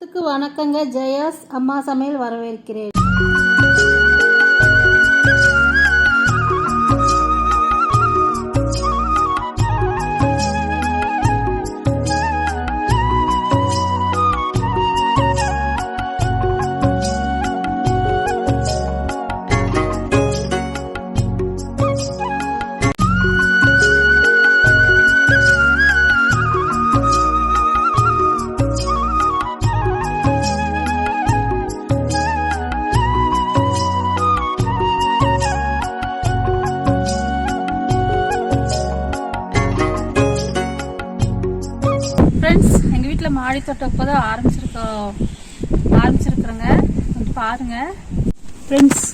வணக்கங்க. ஜெயாஸ் அம்மா சமையல் வரவேற்கிறேன். ஃப்ரெண்ட்ஸ், எங்கள் வீட்டில் மாடி தோட்டம் இப்போ தான் ஆரம்பிச்சிருக்கிறோங்க. கொஞ்சம் பாருங்கள் ஃப்ரெண்ட்ஸ்.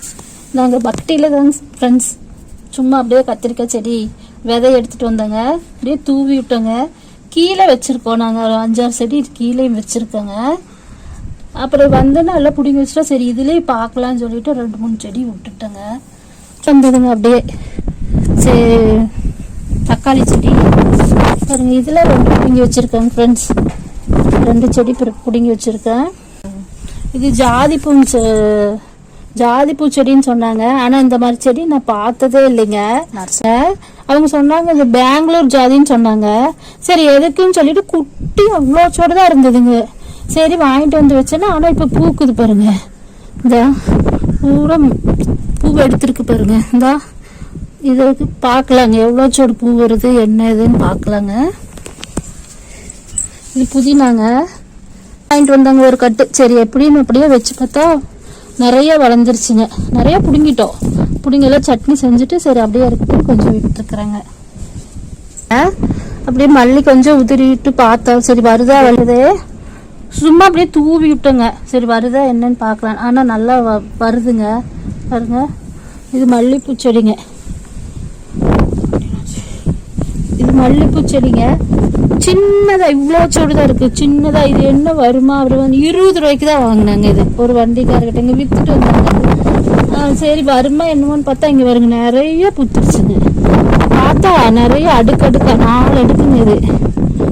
நாங்கள் பக்தியில் தாங்க ஃப்ரெண்ட்ஸ் சும்மா அப்படியே கத்திரிக்காய் செடி விதை எடுத்துகிட்டு வந்தோங்க. அப்படியே தூவி விட்டோங்க. கீழே வச்சுருக்கோம். நாங்கள் 5-6 செடி கீழேயும் வச்சுருக்கோங்க. அப்புறம் வந்து நல்லா பிடிங்கி வச்சுட்டா சரி இதுலேயே பார்க்கலான்னு சொல்லிட்டு 2-3 செடி விட்டுட்டோங்க. வந்ததுங்க அப்படியே சரி. தக்காளி செடி பாருங்க, இதில் 2 பிடுங்கி வச்சுருக்கேங்க ஃப்ரெண்ட்ஸ். 2 செடி பிடுங்கி வச்சுருக்கேன். இது ஜாதிப்பூ செடின்னு சொன்னாங்க. ஆனால் இந்த மாதிரி செடி நான் பார்த்ததே இல்லைங்க. அவங்க சொன்னாங்க இது பெங்களூர் ஜாதின்னு சொன்னாங்க. சரி எதுக்குன்னு சொல்லிட்டு குட்டி அவ்வளோ சோடு தான் இருந்ததுங்க. சரி வாங்கிட்டு வந்து வச்சேன்னா, ஆனால் இப்போ பூக்குது பாருங்க. இந்த பூரா பூ எடுத்துருக்கு பாருங்க. இந்தா இதுக்கு பார்க்கலாங்க எவ்வளோ சோடு பூ வருது என்ன இதுன்னு பார்க்கலாங்க. இது புதினாங்க வாங்கிட்டு வந்தாங்க ஒரு கட்டு. சரி எப்படின்னு அப்படியே வச்சு பார்த்தா நிறைய வளர்ந்துருச்சுங்க. நிறைய பிடுங்கிட்டோம். பிடுங்கெல்லாம் சட்னி செஞ்சுட்டு சரி அப்படியே இருக்கட்டும் கொஞ்சம் விட்டுருக்குறேங்க. அப்படியே மல்லி கொஞ்சம் உதிரிட்டு பார்த்தா சரி வருதா வருது. சும்மா அப்படியே தூவி விட்டோங்க. சரி வருதா என்னன்னு பார்க்கலாம். ஆனால் நல்லா வருதுங்க பாருங்க. இது மல்லிப்பூ செடிங்க. இது மல்லிப்பூ செடிங்க. சின்னதா இவ்வளோ சோடுதான் இருக்கு. சின்னதா இது என்ன வருமா? அவர் வந்து 20 ரூபாய்க்கு தான் வாங்கினாங்க. இது ஒரு வண்டிக்காரர்கிட்ட இங்கே வித்துட்டு வந்தாங்க. சரி வருமா என்னமோன்னு பார்த்தா இங்கே வருங்க நிறைய புத்துருச்சுங்க. பார்த்தா நிறைய அடுக்கடுக்கா 4 அடுக்குங்க. இது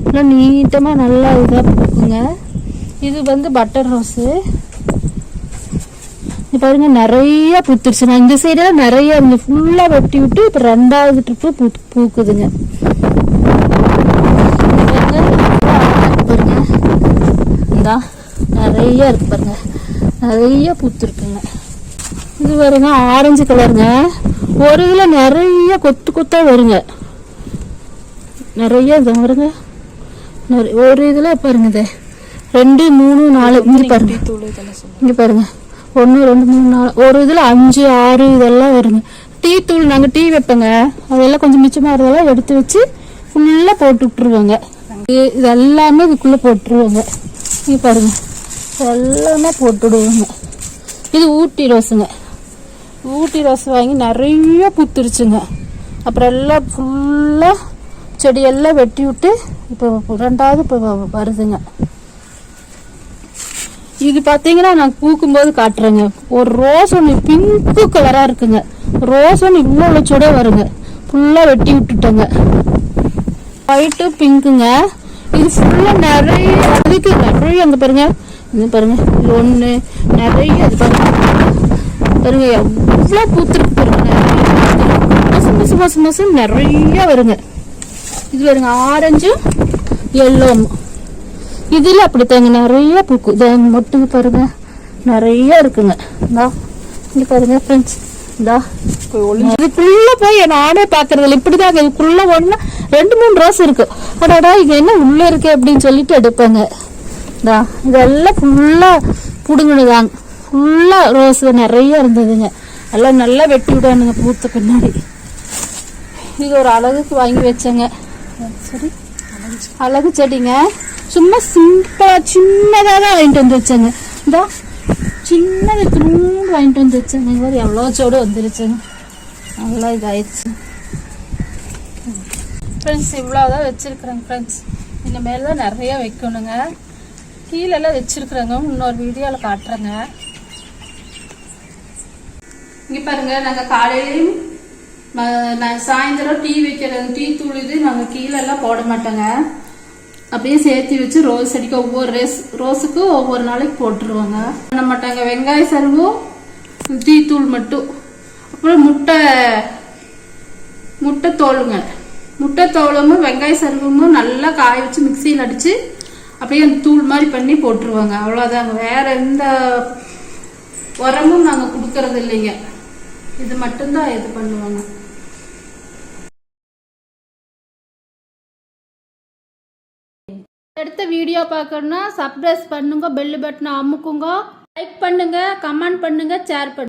நல்லா நீட்டமாக நல்லா இதாக பூக்குங்க. இது வந்து பட்டர் ரோஸு பாருங்க நிறைய பூத்துருச்சு. நான் இந்த சைடெல்லாம் நிறைய இருந்து ஃபுல்லாக வெட்டி விட்டு இப்போ 2வது ட்ரிப்பு பூக்குதுங்க. பாருங்க இந்தா நிறைய இருக்கு பாருங்க. நிறைய பூத்துருக்குங்க. இது பாருங்க ஆரஞ்சு கலருங்க. ஒரு இதில் நிறைய கொத்து கொத்தா வருங்க. நிறைய இது வருங்க. ஒரு இதில் பாருங்க இது 2, 3, 4 இங்கே பாருங்க. இங்கே பாருங்க 1, 2, 3, 4 ஒரு இதில் 5, 6 இதெல்லாம் வருங்க. டீ தூள் நாங்கள் டீ வைப்போங்க. அதெல்லாம் கொஞ்சம் மிச்சமாக இருந்ததெல்லாம் எடுத்து வச்சு ஃபுல்லாக போட்டு விட்டுருவோங்க. இது எல்லாமே இதுக்குள்ளே போட்டுருவோங்க. இங்கே பாருங்க எல்லாமே போட்டுடுவோங்க. இது ஊட்டி ரோஸுங்க. ஊட்டி ரோஸ் வாங்கி நிறைய பூத்துருச்சுங்க. அப்புறம் எல்லாம் ஃபுல்லாக செடியெல்லாம் வெட்டி விட்டு இப்போ 2வது இப்போ வருதுங்க. இது பார்த்தீங்கன்னா நான் பூக்கும்போது காட்டுறேங்க. ஒரு ரோஸ் ஒன்று பிங்க்கு கலராக இருக்குங்க. ரோஸ் ஒன்று இவ்வளோ சோட வருங்க. ஃபுல்லாக வெட்டி விட்டுட்டோங்க. ஒயிட்டு பிங்க்குங்க. இது ஃபுல்லாக நிறைய அதுக்கு நிறைய அங்கே பாருங்க. இது பாருங்க இது 1 நிறைய இது பாருங்க. பாருங்க எவ்வளோ பூத்துருக்கு பாருங்க. மசு மசு மசு நிறைய வருங்க. இது பாருங்க ஆரஞ்சும் எல்லோவும். இதில் அப்படித்தாங்க நிறைய பூக்கு. இதை மொட்டுங்க பாருங்க நிறைய இருக்குங்க. இந்தா இங்கே பாருங்க ஃப்ரெண்ட்ஸ். இந்தா இதுக்குள்ள போய் நானே பாக்குறதில்ல. இப்படிதாங்க இதுக்குள்ள 1, 2, 3 ரோஸ் இருக்கு. அடாடா இங்க என்ன உள்ள இருக்கு அப்படின்னு சொல்லிட்டு எடுப்பாங்க. இதெல்லாம் ஃபுல்லா புடுங்கினுதாங்க. ஃபுல்லா ரோஸ் நிறைய இருந்ததுங்க. எல்லாம் நல்லா வெட்டி விடானுங்க பூத்த பின்னாடி. இது ஒரு அழகுக்கு வாங்கி வச்சேங்க. சரி அழகு செடிங்க. சும்மா சிம்பிளா சின்னதாக தான் வாங்கிட்டு வந்து வச்சேங்க. இந்த சின்னது திரும்ப வாங்கிட்டு வந்து வச்சேங்க. இந்த மாதிரி எவ்வளோ சோடு வந்துருச்சுங்க. நல்லா இதாயிடுச்சு ஃப்ரெண்ட்ஸ். இவ்வளோதான் வச்சுருக்குறேங்க ஃப்ரெண்ட்ஸ். இந்த மேலே தான் நிறைய வைக்கணுங்க. கீழெல்லாம் வச்சுருக்குறேங்க. இன்னொரு வீடியோவில் காட்டுறேங்க. இங்கே பாருங்க நாங்கள் காலையிலையும் நான் சாயந்தரம் டீ வைக்கிறது டீ தூள் இது நாங்கள் கீழெல்லாம் போட மாட்டோங்க. அப்படியே சேர்த்து வச்சு ரோஸ் செடிக்கு ஒவ்வொரு ரோஸுக்கு ஒவ்வொரு நாளைக்கு போட்டுருவாங்க. பண்ண மாட்டாங்க. வெங்காய சருவும் டீத்தூள் மட்டும், அப்புறம் முட்டை தோலுங்க. முட்டை தோலும் வெங்காய சருவும் நல்லா காய வச்சு மிக்சியில் அடிச்சு அப்படியே அந்த தூள் மாதிரி பண்ணி போட்டுருவாங்க. அவ்வளோதாங்க. வேற எந்த உரமும் நாங்கள் கொடுக்கறது இல்லைங்க. இது மட்டும்தான் இது பண்ணுவாங்க. அடுத்த வீடியோ பார்க்கணும்னா சப்ஸ்கிரைப் பண்ணுங்க, பெல் பட்டனை அமுக்குங்க, லைக் பண்ணுங்க, கமெண்ட் பண்ணுங்க, ஷேர் பண்ணுங்க.